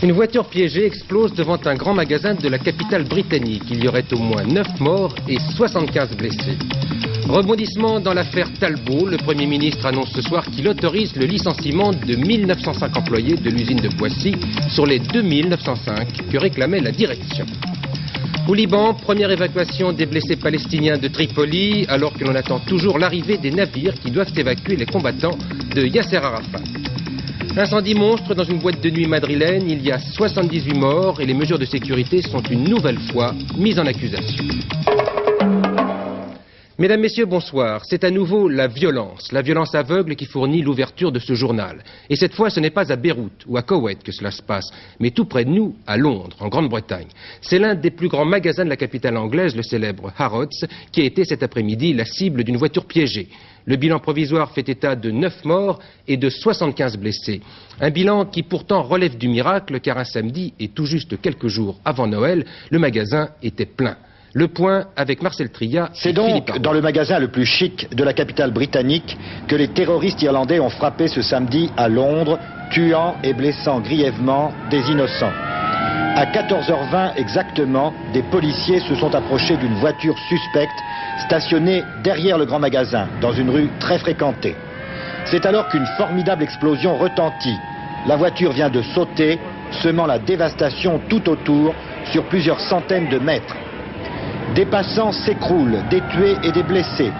Une voiture piégée explose devant un grand magasin de la capitale britannique. Il y aurait au moins 9 morts et 75 blessés. Rebondissement dans l'affaire Talbot. Le Premier ministre annonce ce soir qu'il autorise le licenciement de 1905 employés de l'usine de Poissy sur les 2905 que réclamait la direction. Au Liban, première évacuation des blessés palestiniens de Tripoli, alors que l'on attend toujours l'arrivée des navires qui doivent évacuer les combattants de Yasser Arafat. Incendie monstre dans une boîte de nuit madrilène, il y a 78 morts et les mesures de sécurité sont une nouvelle fois mises en accusation. Mesdames, Messieurs, bonsoir. C'est à nouveau la violence aveugle qui fournit l'ouverture de ce journal. Et cette fois, ce n'est pas à Beyrouth ou à Koweït que cela se passe, mais tout près de nous, à Londres, en Grande-Bretagne. C'est l'un des plus grands magasins de la capitale anglaise, le célèbre Harrods, qui a été cet après-midi la cible d'une voiture piégée. Le bilan provisoire fait état de 9 morts et de 75 blessés. Un bilan qui pourtant relève du miracle, car un samedi, et tout juste quelques jours avant Noël, le magasin était plein. Le point avec Marcel Tria. C'est donc dans le magasin le plus chic de la capitale britannique que les terroristes irlandais ont frappé ce samedi à Londres, tuant et blessant grièvement des innocents. À 14h20 exactement, des policiers se sont approchés d'une voiture suspecte stationnée derrière le grand magasin, dans une rue très fréquentée. C'est alors qu'une formidable explosion retentit. La voiture vient de sauter, semant la dévastation tout autour sur plusieurs centaines de mètres. Des passants s'écroulent, des tués et des blessés.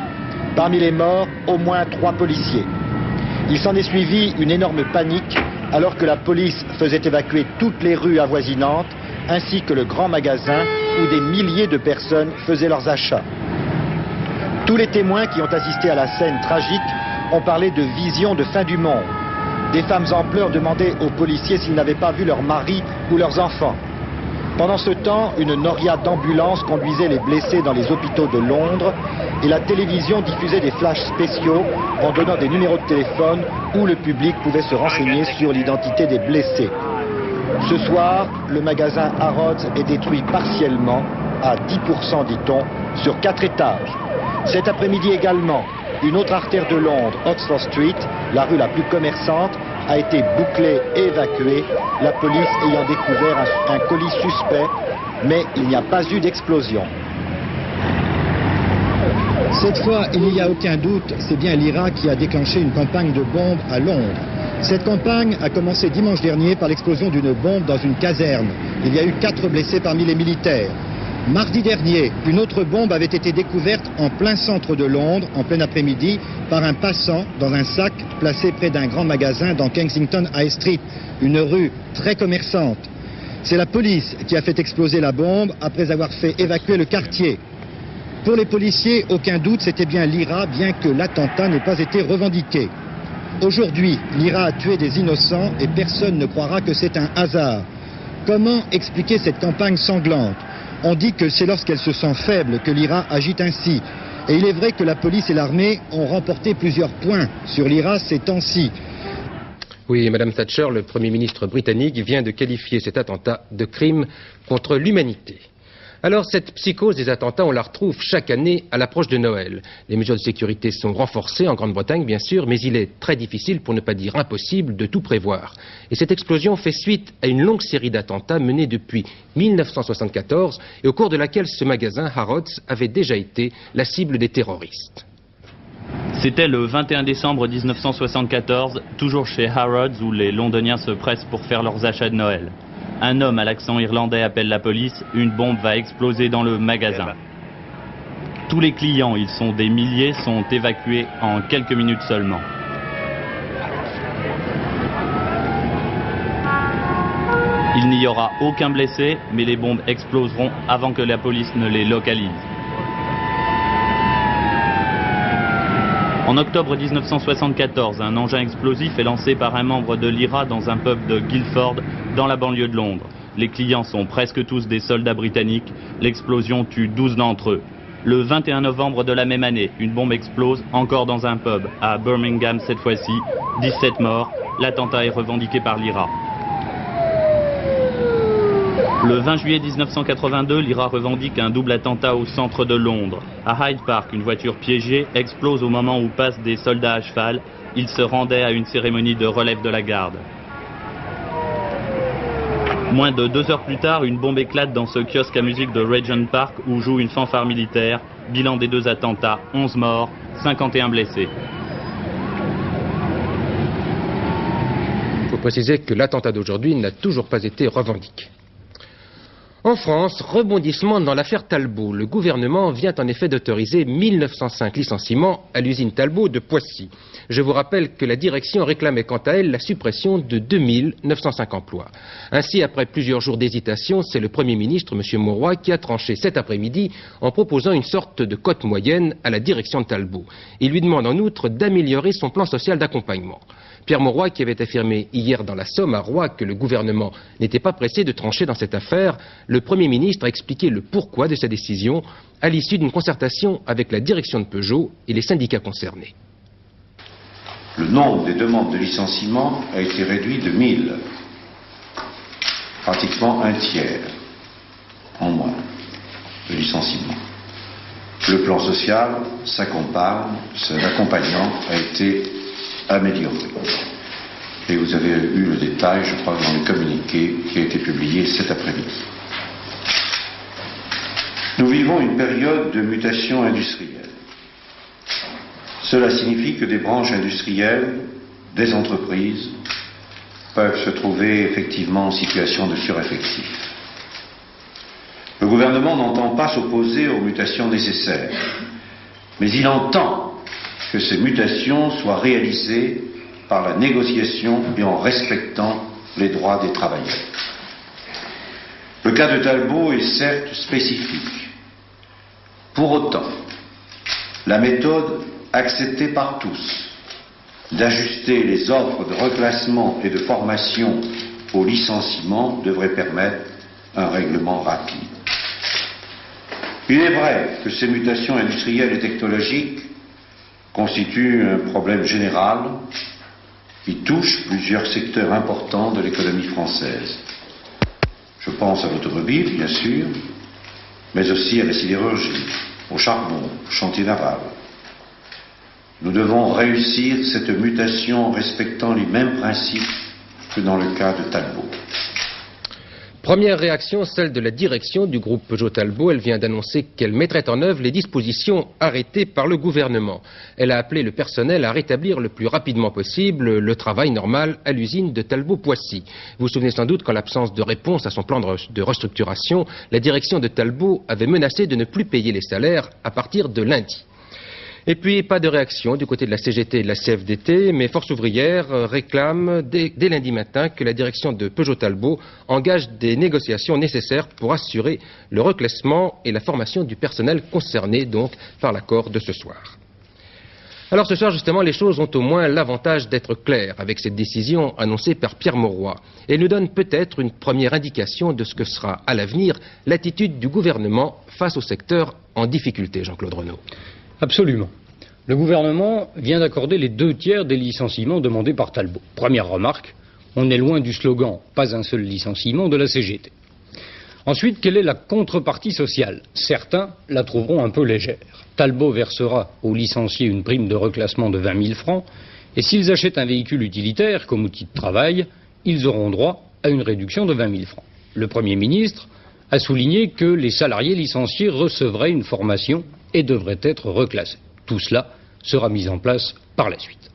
Parmi les morts, au moins 3 policiers. Il s'en est suivi une énorme panique alors que la police faisait évacuer toutes les rues avoisinantes ainsi que le grand magasin où des milliers de personnes faisaient leurs achats. Tous les témoins qui ont assisté à la scène tragique ont parlé de vision de fin du monde. Des femmes en pleurs demandaient aux policiers s'ils n'avaient pas vu leurs maris ou leurs enfants. Pendant ce temps, une noria d'ambulances conduisait les blessés dans les hôpitaux de Londres et la télévision diffusait des flashs spéciaux en donnant des numéros de téléphone où le public pouvait se renseigner sur l'identité des blessés. Ce soir, le magasin Harrods est détruit partiellement, à 10% dit-on, sur 4 étages. Cet après-midi également, une autre artère de Londres, Oxford Street, la rue la plus commerçante, a été bouclée et évacuée, la police ayant découvert un colis suspect, mais il n'y a pas eu d'explosion. Cette fois, il n'y a aucun doute, c'est bien l'IRA qui a déclenché une campagne de bombes à Londres. Cette campagne a commencé dimanche dernier par l'explosion d'une bombe dans une caserne. Il y a eu 4 blessés parmi les militaires. Mardi dernier, une autre bombe avait été découverte en plein centre de Londres, en plein après-midi, par un passant dans un sac placé près d'un grand magasin dans Kensington High Street, une rue très commerçante. C'est la police qui a fait exploser la bombe après avoir fait évacuer le quartier. Pour les policiers, aucun doute, c'était bien l'IRA, bien que l'attentat n'ait pas été revendiqué. Aujourd'hui, l'IRA a tué des innocents et personne ne croira que c'est un hasard. Comment expliquer cette campagne sanglante ? On dit que c'est lorsqu'elle se sent faible que l'IRA agit ainsi. Et il est vrai que la police et l'armée ont remporté plusieurs points sur l'IRA ces temps-ci. Oui, Madame Thatcher, le Premier ministre britannique, vient de qualifier cet attentat de crime contre l'humanité. Alors, cette psychose des attentats, on la retrouve chaque année à l'approche de Noël. Les mesures de sécurité sont renforcées en Grande-Bretagne, bien sûr, mais il est très difficile, pour ne pas dire impossible, de tout prévoir. Et cette explosion fait suite à une longue série d'attentats menés depuis 1974 et au cours de laquelle ce magasin, Harrods, avait déjà été la cible des terroristes. C'était le 21 décembre 1974, toujours chez Harrods, où les Londoniens se pressent pour faire leurs achats de Noël. Un homme à l'accent irlandais appelle la police, une bombe va exploser dans le magasin. Tous les clients, ils sont des milliers, sont évacués en quelques minutes seulement. Il n'y aura aucun blessé, mais les bombes exploseront avant que la police ne les localise. En octobre 1974, un engin explosif est lancé par un membre de l'IRA dans un pub de Guildford, dans la banlieue de Londres. Les clients sont presque tous des soldats britanniques. L'explosion tue 12 d'entre eux. Le 21 novembre de la même année, une bombe explose encore dans un pub, à Birmingham cette fois-ci. 17 morts. L'attentat est revendiqué par l'IRA. Le 20 juillet 1982, l'IRA revendique un double attentat au centre de Londres. À Hyde Park, une voiture piégée explose au moment où passent des soldats à cheval. Ils se rendaient à une cérémonie de relève de la garde. Moins de 2 heures plus tard, une bombe éclate dans ce kiosque à musique de Regent Park où joue une fanfare militaire. Bilan des 2 attentats, 11 morts, 51 blessés. Il faut préciser que l'attentat d'aujourd'hui n'a toujours pas été revendiqué. En France, rebondissement dans l'affaire Talbot. Le gouvernement vient en effet d'autoriser 1905 licenciements à l'usine Talbot de Poissy. Je vous rappelle que la direction réclamait quant à elle la suppression de 2905 emplois. Ainsi, après plusieurs jours d'hésitation, c'est le Premier ministre, M. Mauroy, qui a tranché cet après-midi en proposant une sorte de cote moyenne à la direction de Talbot. Il lui demande en outre d'améliorer son plan social d'accompagnement. Pierre Mauroy, qui avait affirmé hier dans la Somme à Roye que le gouvernement n'était pas pressé de trancher dans cette affaire, le Premier ministre a expliqué le pourquoi de sa décision à l'issue d'une concertation avec la direction de Peugeot et les syndicats concernés. Le nombre des demandes de licenciement a été réduit de 1000, pratiquement un tiers en moins de licenciements. Le plan social s'accompagnant a été amélioré. Et vous avez eu le détail, je crois, dans le communiqué qui a été publié cet après-midi. Nous vivons une période de mutation industrielle. Cela signifie que des branches industrielles, des entreprises, peuvent se trouver effectivement en situation de sureffectif. Le gouvernement n'entend pas s'opposer aux mutations nécessaires, mais il entend que ces mutations soient réalisées par la négociation et en respectant les droits des travailleurs. Le cas de Talbot est certes spécifique. Pour autant, la méthode acceptée par tous d'ajuster les offres de reclassement et de formation au licenciement devrait permettre un règlement rapide. Il est vrai que ces mutations industrielles et technologiques constituent un problème général qui touche plusieurs secteurs importants de l'économie française. Je pense à l'automobile, bien sûr, mais aussi à la sidérurgie, au charbon, au chantier naval. Nous devons réussir cette mutation en respectant les mêmes principes que dans le cas de Talbot. Première réaction, celle de la direction du groupe Peugeot Talbot. Elle vient d'annoncer qu'elle mettrait en œuvre les dispositions arrêtées par le gouvernement. Elle a appelé le personnel à rétablir le plus rapidement possible le travail normal à l'usine de Talbot-Poissy. Vous vous souvenez sans doute qu'en l'absence de réponse à son plan de restructuration, la direction de Talbot avait menacé de ne plus payer les salaires à partir de lundi. Et puis, pas de réaction du côté de la CGT et de la CFDT, mais Force ouvrière réclame dès lundi matin que la direction de Peugeot Talbot engage des négociations nécessaires pour assurer le reclassement et la formation du personnel concerné, donc, par l'accord de ce soir. Alors ce soir, justement, les choses ont au moins l'avantage d'être claires avec cette décision annoncée par Pierre Mauroy. Et nous donne peut-être une première indication de ce que sera à l'avenir l'attitude du gouvernement face au secteur en difficulté, Jean-Claude Renaud. Absolument. Le gouvernement vient d'accorder les 2/3 des licenciements demandés par Talbot. Première remarque, on est loin du slogan « pas un seul licenciement » de la CGT. Ensuite, quelle est la contrepartie sociale? Certains la trouveront un peu légère. Talbot versera aux licenciés une prime de reclassement de 20 000 francs et s'ils achètent un véhicule utilitaire comme outil de travail, ils auront droit à une réduction de 20 000 francs. Le Premier ministre a souligné que les salariés licenciés recevraient une formation et devraient être reclassés. Tout cela sera mis en place par la suite.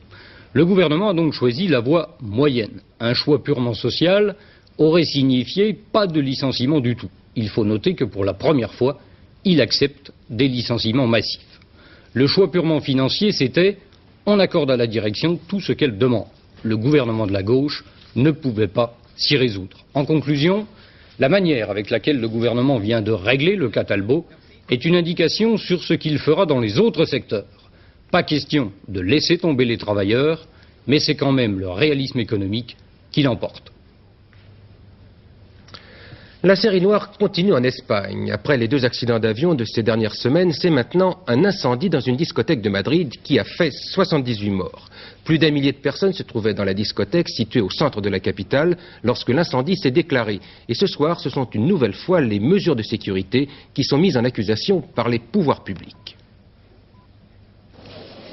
Le gouvernement a donc choisi la voie moyenne. Un choix purement social aurait signifié pas de licenciement du tout. Il faut noter que pour la première fois, il accepte des licenciements massifs. Le choix purement financier, c'était on accorde à la direction tout ce qu'elle demande. Le gouvernement de la gauche ne pouvait pas s'y résoudre. En conclusion, la manière avec laquelle le gouvernement vient de régler le cas Talbot est une indication sur ce qu'il fera dans les autres secteurs. Pas question de laisser tomber les travailleurs, mais c'est quand même le réalisme économique qui l'emporte. La série noire continue en Espagne. Après les 2 accidents d'avion de ces dernières semaines, c'est maintenant un incendie dans une discothèque de Madrid qui a fait 78 morts. Plus d'1 millier de personnes se trouvaient dans la discothèque située au centre de la capitale lorsque l'incendie s'est déclaré. Et ce soir, ce sont une nouvelle fois les mesures de sécurité qui sont mises en accusation par les pouvoirs publics.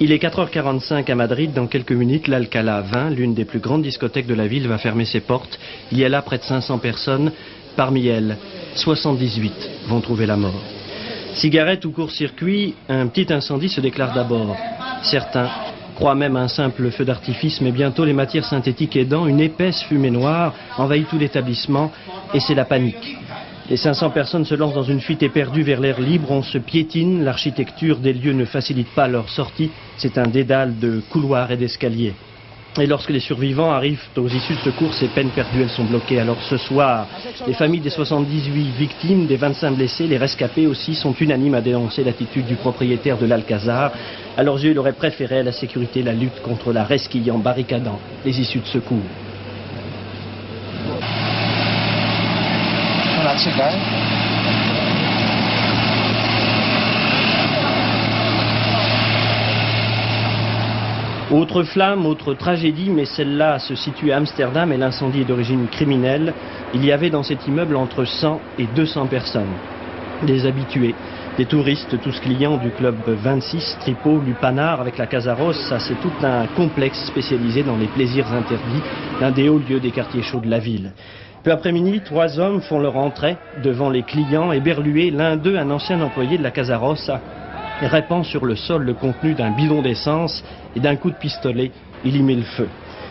Il est 4h45 à Madrid. Dans quelques minutes, l'Alcalá 20, l'une des plus grandes discothèques de la ville, va fermer ses portes. Il y a là près de 500 personnes. Parmi elles, 78 vont trouver la mort. Cigarette ou court-circuit, un petit incendie se déclare d'abord. Certains croient même à un simple feu d'artifice, mais bientôt les matières synthétiques aidant, une épaisse fumée noire envahit tout l'établissement et c'est la panique. Les 500 personnes se lancent dans une fuite éperdue vers l'air libre, on se piétine, l'architecture des lieux ne facilite pas leur sortie, c'est un dédale de couloirs et d'escaliers. Et lorsque les survivants arrivent aux issues de secours, ces peines perdues, elles sont bloquées. Alors ce soir, les familles des 78 victimes, des 25 blessés, les rescapés aussi, sont unanimes à dénoncer l'attitude du propriétaire de l'Alcazar. À leurs yeux, il aurait préféré à la sécurité la lutte contre la resquille en barricadant les issues de secours. Autre flamme, autre tragédie, mais celle-là se situe à Amsterdam et l'incendie est d'origine criminelle. Il y avait dans cet immeuble entre 100 et 200 personnes. Des habitués, des touristes, tous clients du club 26, Tripot, Lupanar avec la Casa Rossa. C'est tout un complexe spécialisé dans les plaisirs interdits, l'un des hauts lieux des quartiers chauds de la ville. Peu après minuit, 3 hommes font leur entrée devant les clients et Berluet, l'un d'eux, un ancien employé de la Casa Rossa, répand sur le sol le contenu d'un bidon d'essence et d'un coup de pistolet, il y met le feu.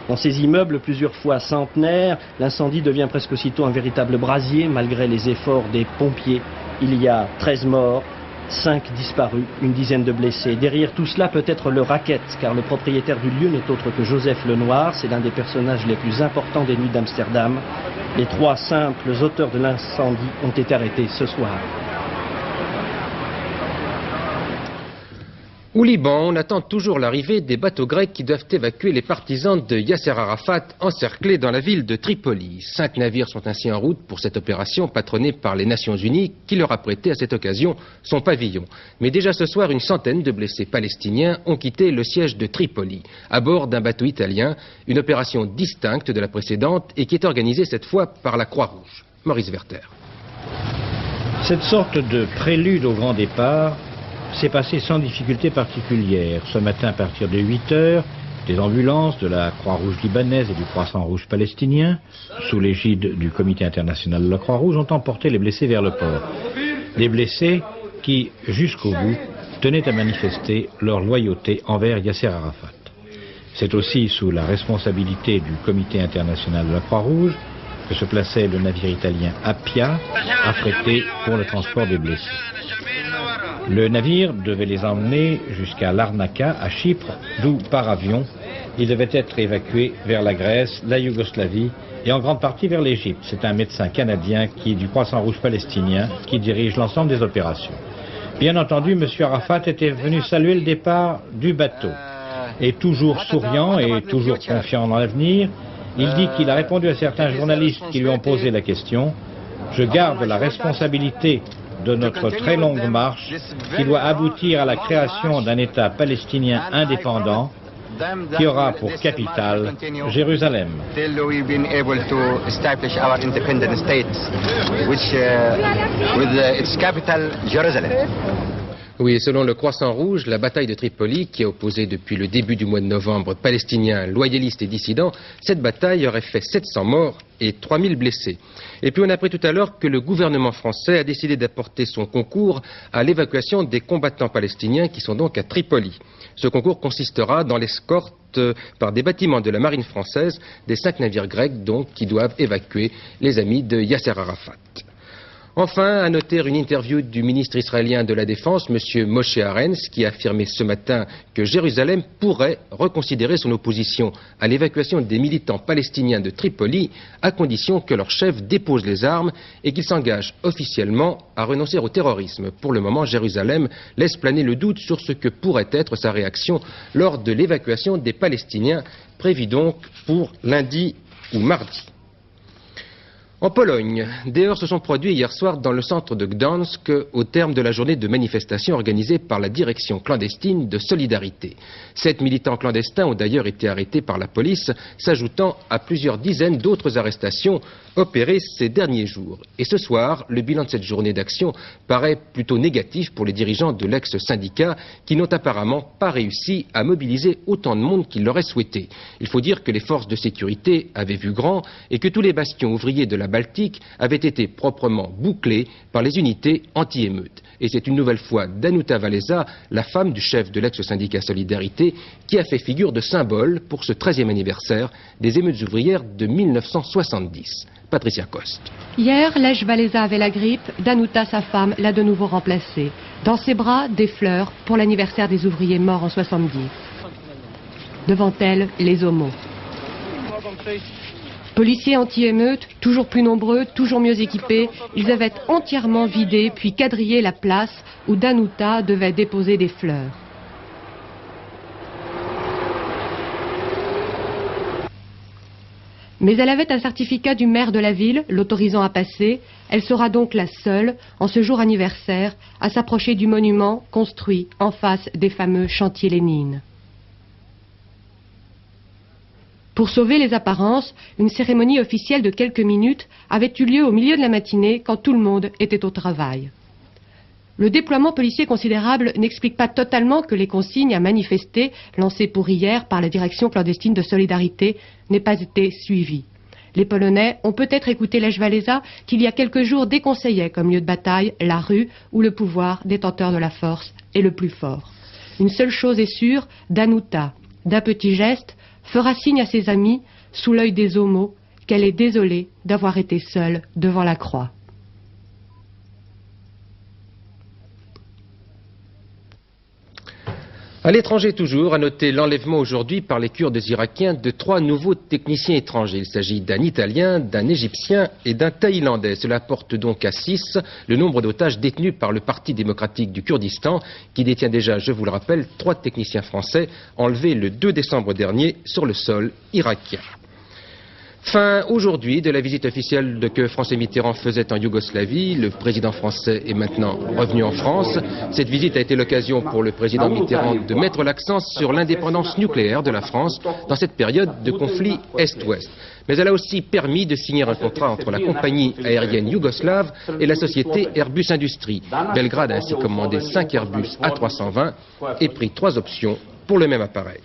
Dans ces immeubles, plusieurs fois centenaires, l'incendie devient presque aussitôt un véritable brasier, malgré les efforts des pompiers. Il y a 13 morts, 5 disparus, une dizaine de blessés. Derrière tout cela peut être le racket, car le propriétaire du lieu n'est autre que Joseph Lenoir. C'est l'un des personnages les plus importants des nuits d'Amsterdam. Les 3 simples auteurs de l'incendie ont été arrêtés ce soir. Au Liban, on attend toujours l'arrivée des bateaux grecs qui doivent évacuer les partisans de Yasser Arafat encerclés dans la ville de Tripoli. 5 navires sont ainsi en route pour cette opération patronnée par les Nations Unies qui leur a prêté à cette occasion son pavillon. Mais déjà ce soir, une centaine de blessés palestiniens ont quitté le siège de Tripoli à bord d'un bateau italien, une opération distincte de la précédente et qui est organisée cette fois par la Croix-Rouge. Maurice Werther. Cette sorte de prélude au grand départ s'est passé sans difficulté particulière. Ce matin, à partir de 8 heures, des ambulances de la Croix-Rouge libanaise et du Croissant-Rouge palestinien, sous l'égide du Comité international de la Croix-Rouge, ont emporté les blessés vers le port. Des blessés qui, jusqu'au bout, tenaient à manifester leur loyauté envers Yasser Arafat. C'est aussi sous la responsabilité du Comité international de la Croix-Rouge que se plaçait le navire italien Appia, affrété pour le transport des blessés. Le navire devait les emmener jusqu'à Larnaca, à Chypre, d'où, par avion, ils devaient être évacués vers la Grèce, la Yougoslavie et en grande partie vers l'Égypte. C'est un médecin canadien du Croissant-Rouge palestinien qui dirige l'ensemble des opérations. Bien entendu, M. Arafat était venu saluer le départ du bateau. Et toujours souriant et toujours confiant dans l'avenir, il dit qu'il a répondu à certains journalistes qui lui ont posé la question « Je garde la responsabilité de notre très longue marche qui doit aboutir à la création d'un État palestinien indépendant qui aura pour capitale Jérusalem. » Oui, et selon le Croissant Rouge, la bataille de Tripoli, qui a opposé depuis le début du mois de novembre palestiniens, loyalistes et dissidents, cette bataille aurait fait 700 morts et 3000 blessés. Et puis on a appris tout à l'heure que le gouvernement français a décidé d'apporter son concours à l'évacuation des combattants palestiniens qui sont donc à Tripoli. Ce concours consistera dans l'escorte par des bâtiments de la marine française des 5 navires grecs donc qui doivent évacuer les amis de Yasser Arafat. Enfin, à noter une interview du ministre israélien de la Défense, M. Moshe Arens, qui a affirmé ce matin que Jérusalem pourrait reconsidérer son opposition à l'évacuation des militants palestiniens de Tripoli, à condition que leur chef dépose les armes et qu'il s'engage officiellement à renoncer au terrorisme. Pour le moment, Jérusalem laisse planer le doute sur ce que pourrait être sa réaction lors de l'évacuation des Palestiniens, prévue donc pour lundi ou mardi. En Pologne, des heurts se sont produits hier soir dans le centre de Gdansk au terme de la journée de manifestation organisée par la direction clandestine de Solidarité. 7 militants clandestins ont d'ailleurs été arrêtés par la police, s'ajoutant à plusieurs dizaines d'autres arrestations opérées ces derniers jours. Et ce soir, le bilan de cette journée d'action paraît plutôt négatif pour les dirigeants de l'ex-syndicat qui n'ont apparemment pas réussi à mobiliser autant de monde qu'ils l'auraient souhaité. Il faut dire que les forces de sécurité avaient vu grand et que tous les bastions ouvriers de la Baltique avaient été proprement bouclés par les unités anti-émeutes. Et c'est une nouvelle fois Danuta Walesa, la femme du chef de l'ex-syndicat Solidarité, qui a fait figure de symbole pour ce 13e anniversaire des émeutes ouvrières de 1970. Patricia Coste. Hier, Lech Walesa avait la grippe, Danuta, sa femme, l'a de nouveau remplacée. Dans ses bras, des fleurs pour l'anniversaire des ouvriers morts en 70. Devant elle, les homos. Policiers anti-émeutes, toujours plus nombreux, toujours mieux équipés, ils avaient entièrement vidé puis quadrillé la place où Danuta devait déposer des fleurs. Mais elle avait un certificat du maire de la ville l'autorisant à passer. Elle sera donc la seule, en ce jour anniversaire, à s'approcher du monument construit en face des fameux chantiers Lénine. Pour sauver les apparences, une cérémonie officielle de quelques minutes avait eu lieu au milieu de la matinée quand tout le monde était au travail. Le déploiement policier considérable n'explique pas totalement que les consignes à manifester, lancées pour hier par la direction clandestine de Solidarité, n'aient pas été suivies. Les Polonais ont peut-être écouté Lech Walesa qu'il y a quelques jours déconseillait comme lieu de bataille la rue où le pouvoir détenteur de la force est le plus fort. Une seule chose est sûre, Danuta, d'un petit geste, fera signe à ses amis, sous l'œil des homos, qu'elle est désolée d'avoir été seule devant la croix. À l'étranger toujours, à noter l'enlèvement aujourd'hui par les Kurdes irakiens de 3 nouveaux techniciens étrangers. Il s'agit d'un Italien, d'un Égyptien et d'un Thaïlandais. Cela porte donc à 6 le nombre d'otages détenus par le Parti démocratique du Kurdistan, qui détient déjà, je vous le rappelle, 3 techniciens français enlevés le 2 décembre dernier sur le sol irakien. Fin aujourd'hui de la visite officielle que François Mitterrand faisait en Yougoslavie. Le président français est maintenant revenu en France. Cette visite a été l'occasion pour le président Mitterrand de mettre l'accent sur l'indépendance nucléaire de la France dans cette période de conflit Est-Ouest. Mais elle a aussi permis de signer un contrat entre la compagnie aérienne yougoslave et la société Airbus Industrie. Belgrade a ainsi commandé 5 Airbus A320 et pris 3 options pour le même appareil.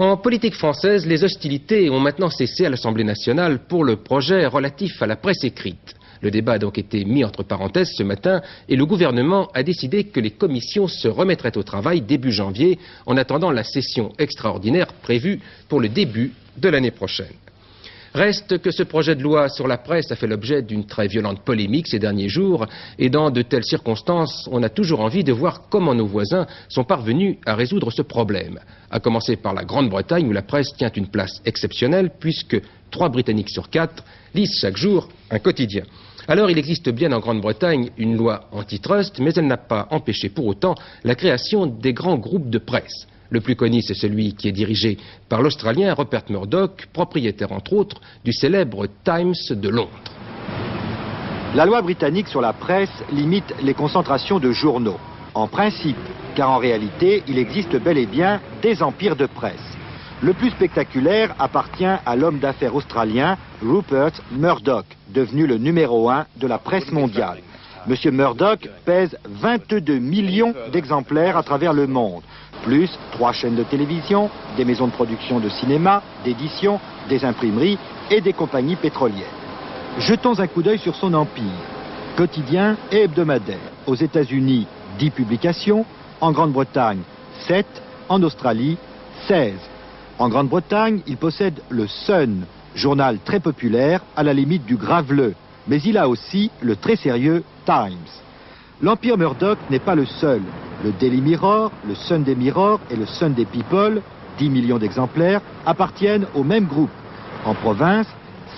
En politique française, les hostilités ont maintenant cessé à l'Assemblée nationale pour le projet relatif à la presse écrite. Le débat a donc été mis entre parenthèses ce matin et le gouvernement a décidé que les commissions se remettraient au travail début janvier en attendant la session extraordinaire prévue pour le début de l'année prochaine. Reste que ce projet de loi sur la presse a fait l'objet d'une très violente polémique ces derniers jours et dans de telles circonstances, on a toujours envie de voir comment nos voisins sont parvenus à résoudre ce problème. À commencer par la Grande-Bretagne où la presse tient une place exceptionnelle puisque 3 Britanniques sur 4 lisent chaque jour un quotidien. Alors il existe bien en Grande-Bretagne une loi antitrust, mais elle n'a pas empêché pour autant la création des grands groupes de presse. Le plus connu, c'est celui qui est dirigé par l'Australien Rupert Murdoch, propriétaire entre autres du célèbre Times de Londres. La loi britannique sur la presse limite les concentrations de journaux. En principe, car en réalité, il existe bel et bien des empires de presse. Le plus spectaculaire appartient à l'homme d'affaires australien Rupert Murdoch, devenu le numéro 1 de la presse mondiale. Monsieur Murdoch pèse 22 millions d'exemplaires à travers le monde, plus 3 chaînes de télévision, des maisons de production de cinéma, d'édition, des imprimeries et des compagnies pétrolières. Jetons un coup d'œil sur son empire, quotidien et hebdomadaire. Aux États-Unis, 10 publications, en Grande-Bretagne, 7, en Australie, 16. En Grande-Bretagne, il possède le Sun, journal très populaire à la limite du graveleux, mais il a aussi le très sérieux Times. L'empire Murdoch n'est pas le seul. Le Daily Mirror, le Sunday Mirror et le Sunday People, 10 millions d'exemplaires, appartiennent au même groupe. En province,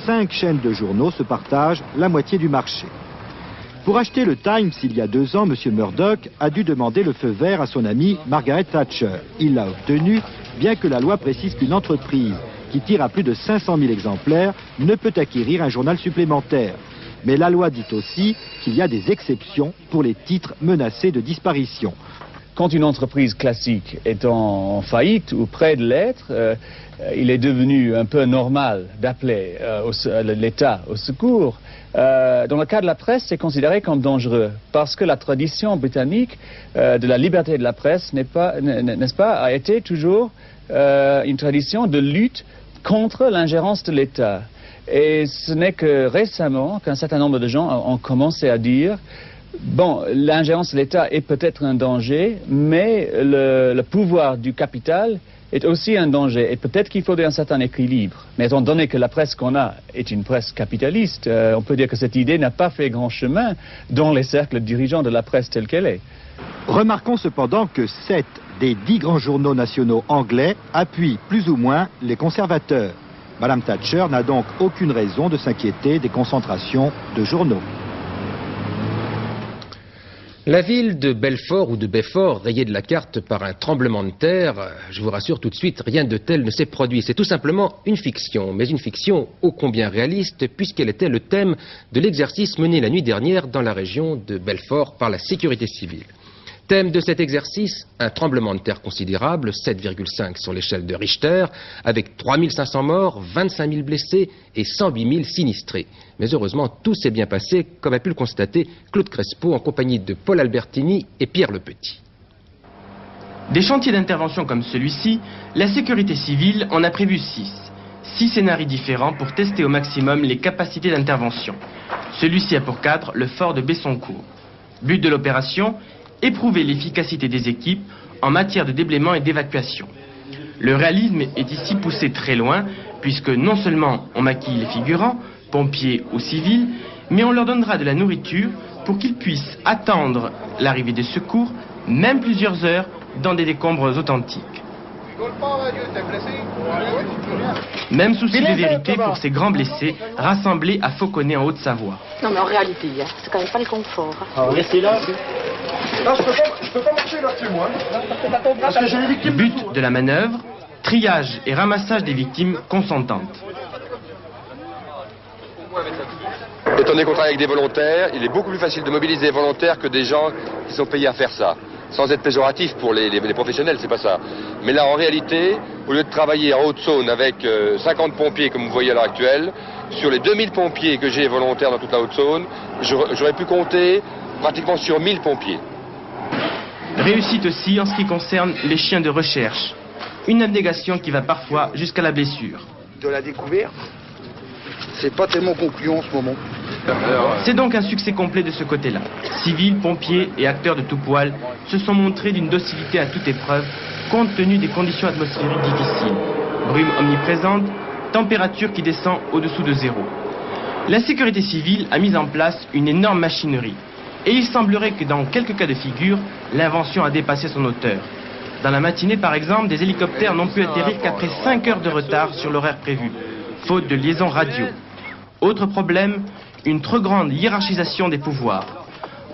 5 chaînes de journaux se partagent la moitié du marché. Pour acheter le Times il y a 2 ans, M. Murdoch a dû demander le feu vert à son amie Margaret Thatcher. Il l'a obtenu, bien que la loi précise qu'une entreprise qui tire à plus de 500 000 exemplaires ne peut acquérir un journal supplémentaire. Mais la loi dit aussi qu'il y a des exceptions pour les titres menacés de disparition. Quand une entreprise classique est en faillite ou près de l'être, il est devenu un peu normal d'appeler l'État au secours. Dans le cas de la presse, c'est considéré comme dangereux parce que la tradition britannique de la liberté de la presse n'est-ce pas, a été toujours une tradition de lutte contre l'ingérence de l'État. Et ce n'est que récemment qu'un certain nombre de gens ont commencé à dire bon, l'ingérence de l'État est peut-être un danger, mais le pouvoir du capital est aussi un danger. Et peut-être qu'il faudrait un certain équilibre. Mais étant donné que la presse qu'on a est une presse capitaliste, on peut dire que cette idée n'a pas fait grand chemin dans les cercles dirigeants de la presse telle qu'elle est. Remarquons cependant que 7 des 10 grands journaux nationaux anglais appuient plus ou moins les conservateurs. Madame Thatcher n'a donc aucune raison de s'inquiéter des concentrations de journaux. La ville de Belfort ou de Belfort, rayée de la carte par un tremblement de terre, je vous rassure tout de suite, rien de tel ne s'est produit. C'est tout simplement une fiction, mais une fiction ô combien réaliste, puisqu'elle était le thème de l'exercice mené la nuit dernière dans la région de Belfort par la sécurité civile. Thème de cet exercice, un tremblement de terre considérable, 7,5 sur l'échelle de Richter, avec 3500 morts, 25 000 blessés et 108 000 sinistrés. Mais heureusement, tout s'est bien passé, comme a pu le constater Claude Crespo en compagnie de Paul Albertini et Pierre Le Petit. Des chantiers d'intervention comme celui-ci, la sécurité civile en a prévu 6. 6 scénarios différents pour tester au maximum les capacités d'intervention. Celui-ci a pour cadre le fort de Bessancourt. But de l'opération, éprouver l'efficacité des équipes en matière de déblaiement et d'évacuation. Le réalisme est ici poussé très loin, puisque non seulement on maquille les figurants, pompiers ou civils, mais on leur donnera de la nourriture pour qu'ils puissent attendre l'arrivée des secours, même plusieurs heures, dans des décombres authentiques. Même souci de vérité pour ces grands blessés rassemblés à Fauconnet en Haute-Savoie. Non mais en réalité, hein, c'est quand même pas le confort. Ah, restez là. Non, je peux pas marcher là-dessus, moi. Parce que j'ai les victimes. But de la manœuvre, triage et ramassage des victimes consentantes. Étant donné qu'on travaille avec des volontaires, il est beaucoup plus facile de mobiliser des volontaires que des gens qui sont payés à faire ça. Sans être péjoratif pour les professionnels, c'est pas ça. Mais là, en réalité, au lieu de travailler en Haute-Saône avec 50 pompiers, comme vous voyez à l'heure actuelle, sur les 2000 pompiers que j'ai volontaires dans toute la Haute-Saône, j'aurais pu compter pratiquement sur 1000 pompiers. Réussite aussi en ce qui concerne les chiens de recherche. Une abnégation qui va parfois jusqu'à la blessure. De la découverte, c'est pas tellement concluant en ce moment. C'est donc un succès complet de ce côté-là. Civils, pompiers et acteurs de tout poil se sont montrés d'une docilité à toute épreuve, compte tenu des conditions atmosphériques difficiles. Brume omniprésente, température qui descend au-dessous de zéro. La sécurité civile a mis en place une énorme machinerie. Et il semblerait que dans quelques cas de figure, l'invention a dépassé son auteur. Dans la matinée, par exemple, des hélicoptères n'ont pu atterrir qu'après 5 heures de retard sur l'horaire prévu, faute de liaison radio. Autre problème, une trop grande hiérarchisation des pouvoirs.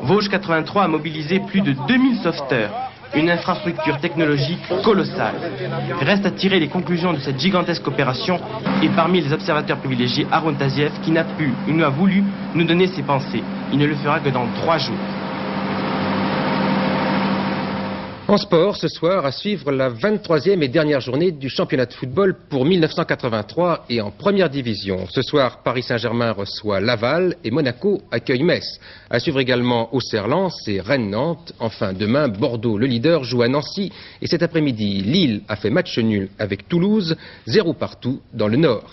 Vosges 83 a mobilisé plus de 2000 sauveteurs, une infrastructure technologique colossale. Reste à tirer les conclusions de cette gigantesque opération et parmi les observateurs privilégiés, Aaron Taziev qui n'a pu, il n'a voulu nous donner ses pensées. Il ne le fera que dans 3 jours. En sport, ce soir, à suivre la 23e et dernière journée du championnat de football pour 1983 et en première division. Ce soir, Paris Saint-Germain reçoit Laval et Monaco accueille Metz. À suivre également Auxerre-Lens et Rennes-Nantes. Enfin, demain, Bordeaux, le leader, joue à Nancy. Et cet après-midi, Lille a fait match nul avec Toulouse, 0 partout dans le Nord.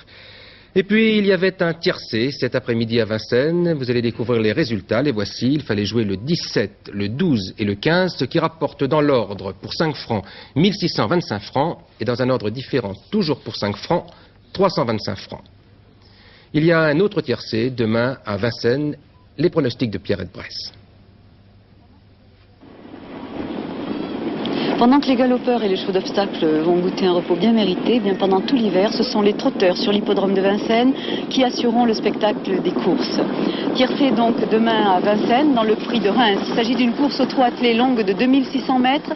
Et puis, il y avait un tiercé cet après-midi à Vincennes. Vous allez découvrir les résultats. Les voici. Il fallait jouer le 17, le 12 et le 15, ce qui rapporte dans l'ordre, pour 5 francs, 1625 francs, et dans un ordre différent, toujours pour 5 francs, 325 francs. Il y a un autre tiercé demain à Vincennes. Les pronostics de Pierrette Bresse. Pendant que les galopeurs et les chevaux d'obstacle vont goûter un repos bien mérité, bien pendant tout l'hiver, ce sont les trotteurs sur l'hippodrome de Vincennes qui assureront le spectacle des courses. Tiercé donc demain à Vincennes, dans le prix de Reims. Il s'agit d'une course au trot attelé longue de 2600 mètres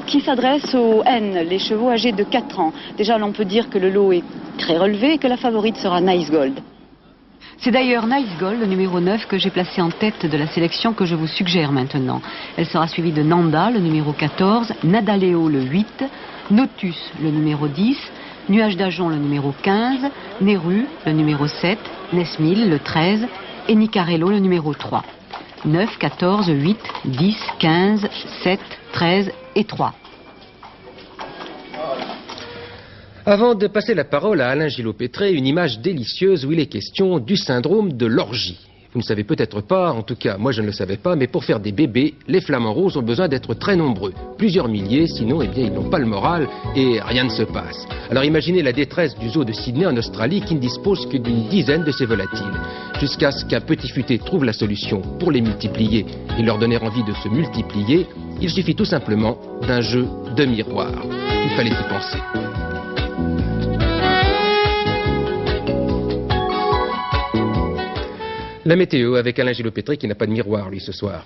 qui s'adresse aux N, les chevaux âgés de 4 ans. Déjà, l'on peut dire que le lot est très relevé et que la favorite sera Nice Gold. C'est d'ailleurs Nice Gold, le numéro 9, que j'ai placé en tête de la sélection que je vous suggère maintenant. Elle sera suivie de Nanda, le numéro 14, Nadaleo, le 8, Notus, le numéro 10, Nuage d'Ajon, le numéro 15, Neru, le numéro 7, Nesmil, le 13, et Nicarello, le numéro 3. 9, 14, 8, 10, 15, 7, 13 et 3. Avant de passer la parole à Alain Gillot-Pétré, une image délicieuse où il est question du syndrome de l'orgie. Vous ne savez peut-être pas, en tout cas moi je ne le savais pas, mais pour faire des bébés, les flamants roses ont besoin d'être très nombreux. Plusieurs milliers, sinon eh bien, ils n'ont pas le moral et rien ne se passe. Alors imaginez la détresse du zoo de Sydney en Australie qui ne dispose que d'une dizaine de ces volatiles. Jusqu'à ce qu'un petit futé trouve la solution pour les multiplier et leur donner envie de se multiplier, il suffit tout simplement d'un jeu de miroir. Il fallait y penser. La météo avec Alain Gillot-Pétré qui n'a pas de miroir lui ce soir.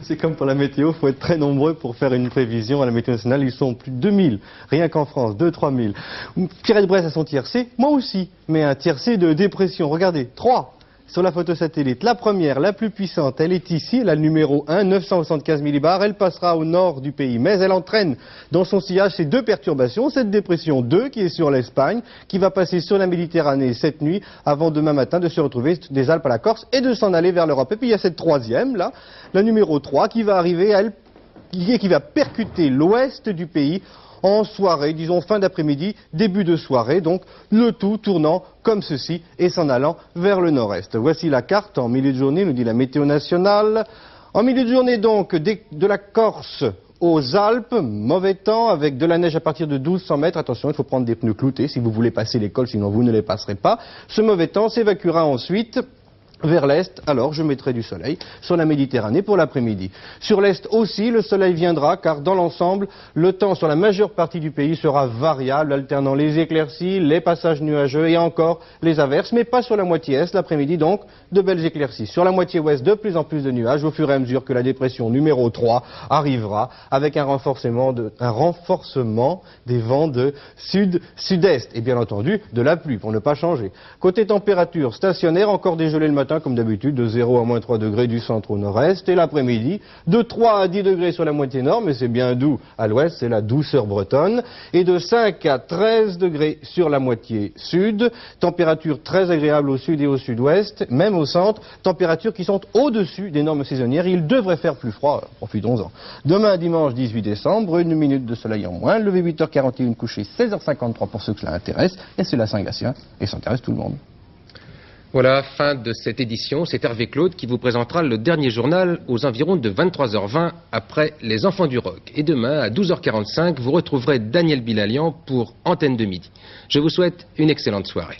C'est comme pour la météo, il faut être très nombreux pour faire une prévision à la météo nationale. Ils sont plus de 2000, rien qu'en France, 2-3 000. Pierrette Bresse a son tiercé, moi aussi, mais un tiercé de dépression. Regardez, 3 sur la photo satellite. La première, la plus puissante, elle est ici, la numéro 1, 975 millibars. Elle passera au nord du pays, mais elle entraîne dans son sillage ces 2 perturbations. Cette dépression 2 qui est sur l'Espagne, qui va passer sur la Méditerranée cette nuit, avant demain matin de se retrouver des Alpes à la Corse et de s'en aller vers l'Europe. Et puis il y a cette troisième, là, la numéro 3, qui va arriver, elle, qui va percuter l'ouest du pays, en soirée, disons fin d'après-midi, début de soirée, donc le tout tournant comme ceci et s'en allant vers le nord-est. Voici la carte en milieu de journée, nous dit la météo nationale. En milieu de journée donc, de la Corse aux Alpes, mauvais temps avec de la neige à partir de 1200 mètres. Attention, il faut prendre des pneus cloutés si vous voulez passer l'école, sinon vous ne les passerez pas. Ce mauvais temps s'évacuera ensuite vers l'est, alors je mettrai du soleil sur la Méditerranée pour l'après-midi. Sur l'est aussi, le soleil viendra, car dans l'ensemble, le temps sur la majeure partie du pays sera variable, alternant les éclaircies, les passages nuageux et encore les averses, mais pas sur la moitié est, l'après-midi donc, de belles éclaircies. Sur la moitié ouest, de plus en plus de nuages, au fur et à mesure que la dépression numéro 3 arrivera, avec un renforcement des vents de sud-sud-est, et bien entendu, de la pluie, pour ne pas changer. Côté température stationnaire, encore dégelé le matin, comme d'habitude, de 0 à moins 3 degrés du centre au nord-est, et l'après-midi, de 3 à 10 degrés sur la moitié nord, mais c'est bien doux à l'ouest, c'est la douceur bretonne, et de 5 à 13 degrés sur la moitié sud, température très agréable au sud et au sud-ouest, même au centre, températures qui sont au-dessus des normes saisonnières, il devrait faire plus froid, profitons-en. Demain, dimanche 18 décembre, 1 minute de soleil en moins, levé 8h41, couché 16h53 pour ceux que cela intéresse, et c'est la Saint-Gatien, et ça intéresse tout le monde. Voilà, fin de cette édition. C'est Hervé Claude qui vous présentera le dernier journal aux environs de 23h20 après Les Enfants du Rock. Et demain, à 12h45, vous retrouverez Daniel Bilalian pour Antenne de Midi. Je vous souhaite une excellente soirée.